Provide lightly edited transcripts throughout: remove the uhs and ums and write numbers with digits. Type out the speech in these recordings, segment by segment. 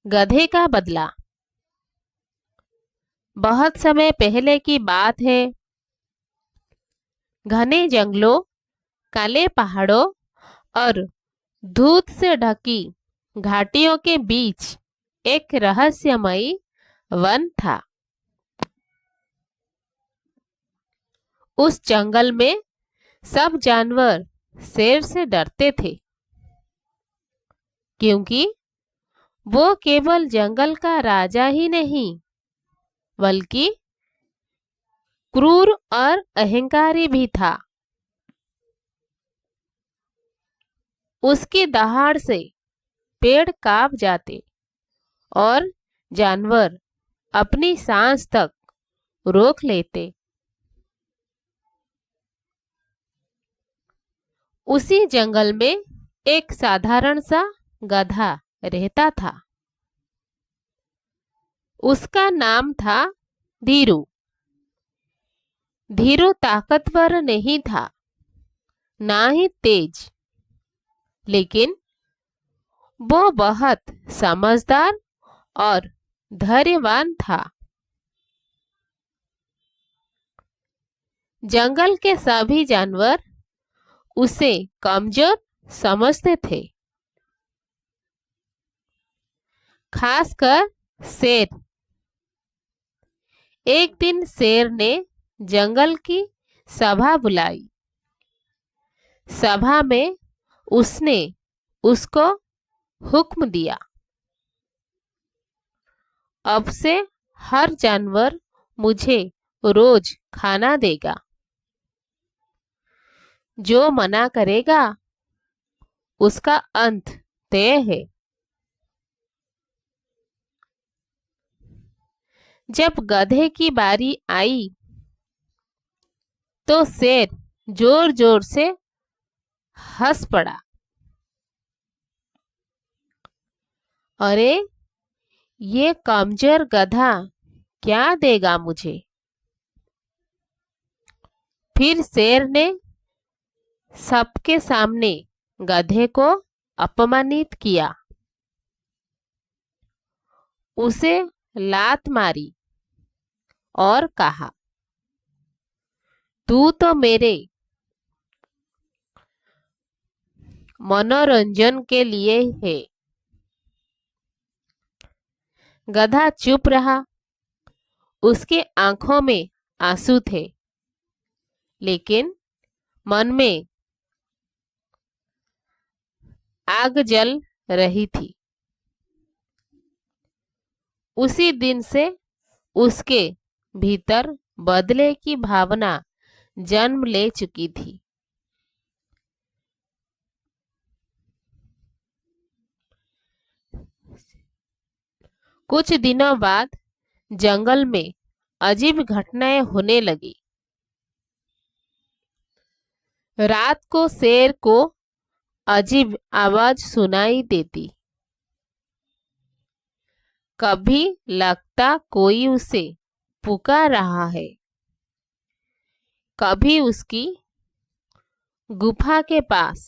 गधे का बदला। बहुत समय पहले की बात है। घने जंगलों, काले पहाड़ों और धूप से ढकी घाटियों के बीच एक रहस्यमयी वन था। उस जंगल में सब जानवर शेर से डरते थे, क्योंकि वो केवल जंगल का राजा ही नहीं, बल्कि क्रूर और अहंकारी भी था। उसकी दहाड़ से पेड़ कांप जाते और जानवर अपनी सांस तक रोक लेते। उसी जंगल में एक साधारण सा गधा रहता था। उसका नाम था धीरू। धीरू ताकतवर नहीं था, ना ही तेज, लेकिन वो बहुत समझदार और धैर्यवान था। जंगल के सभी जानवर उसे कमजोर समझते थे, खासकर शेर। एक दिन शेर ने जंगल की सभा बुलाई। सभा में उसने उसको हुक्म दिया, अब से हर जानवर मुझे रोज खाना देगा। जो मना करेगा उसका अंत तय है। जब गधे की बारी आई तो शेर जोर जोर से हंस पड़ा। अरे, ये कमजोर गधा क्या देगा मुझे? फिर शेर ने सबके सामने गधे को अपमानित किया। उसे लात मारी और कहा, तू तो मेरे मनोरंजन के लिए है। गधा चुप रहा। उसके आंखों में आंसू थे, लेकिन मन में आग जल रही थी। उसी दिन से उसके भीतर बदले की भावना जन्म ले चुकी थी। कुछ दिनों बाद जंगल में अजीब घटनाएं होने लगी। रात को शेर को अजीब आवाज सुनाई देती। कभी लगता कोई उसे पुकार रहा है, कभी उसकी गुफा के पास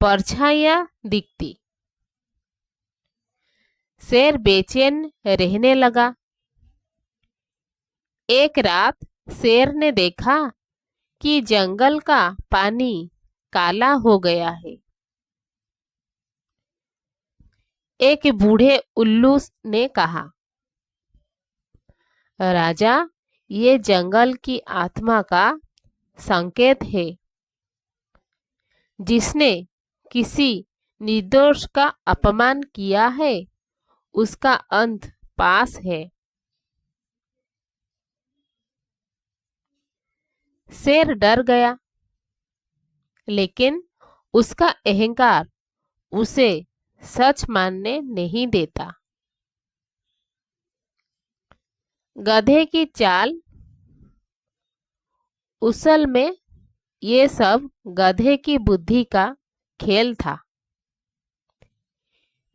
परछाइयां दिखती। शेर बेचैन रहने लगा। एक रात शेर ने देखा कि जंगल का पानी काला हो गया है। एक बूढ़े उल्लू ने कहा, राजा, ये जंगल की आत्मा का संकेत है। जिसने किसी निर्दोष का अपमान किया है, उसका अंत पास है। शेर डर गया, लेकिन उसका अहंकार उसे सच मानने नहीं देता। गधे की चाल। असल में ये सब गधे की बुद्धि का खेल था।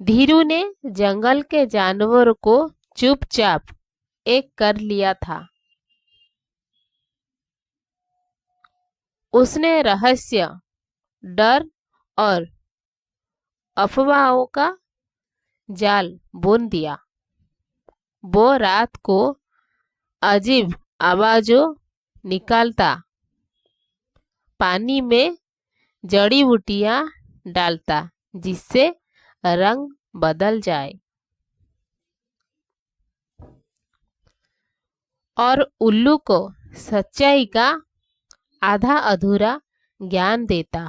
धीरू ने जंगल के जानवरों को चुपचाप एक कर लिया था। उसने रहस्य, डर और अफवाहों का जाल बुन दिया। वो रात को अजीब आवाजों निकालता, पानी में जड़ी बूटियां डालता जिससे रंग बदल जाए, और उल्लू को सच्चाई का आधा अधूरा ज्ञान देता।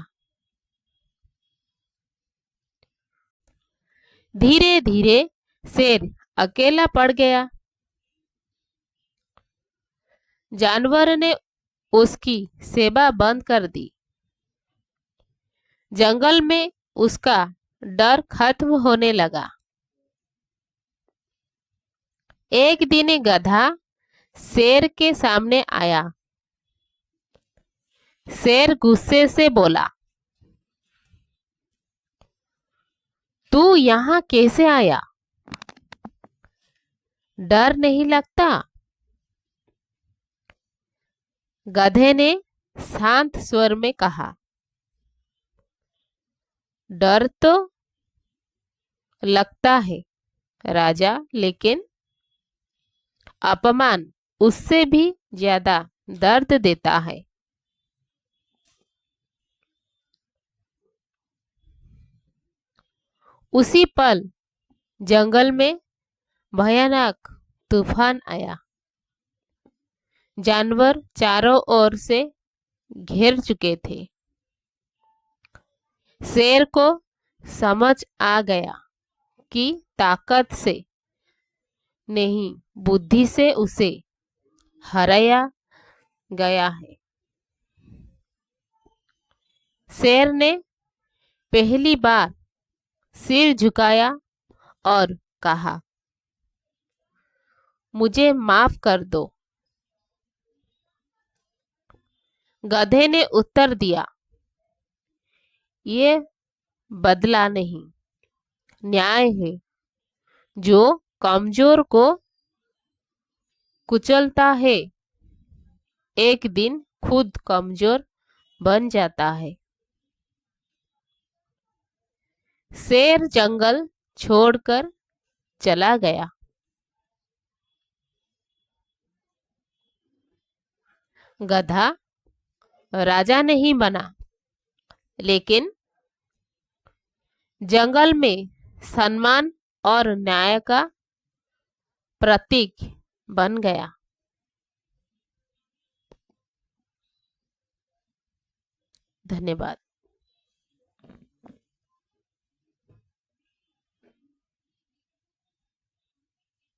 धीरे धीरे शेर अकेला पड़ गया। जानवर ने उसकी सेवा बंद कर दी। जंगल में उसका डर खत्म होने लगा। एक दिन गधा शेर के सामने आया। शेर गुस्से से बोला, तू यहाँ कैसे आया? डर नहीं लगता? गधे ने शांत स्वर में कहा, डर तो लगता है राजा, लेकिन अपमान उससे भी ज्यादा दर्द देता है। उसी पल जंगल में भयानक तूफान आया। जानवर चारों ओर से घेर चुके थे। शेर को समझ आ गया कि ताकत से नहीं, बुद्धि से उसे हराया गया है। शेर ने पहली बार सिर झुकाया और कहा, मुझे माफ कर दो। गधे ने उत्तर दिया, ये बदला नहीं, न्याय है। जो कमजोर को कुचलता है, एक दिन खुद कमजोर बन जाता है। शेर जंगल छोड़कर चला गया। गधा राजा नहीं बना, लेकिन जंगल में सम्मान और न्याय का प्रतीक बन गया। धन्यवाद।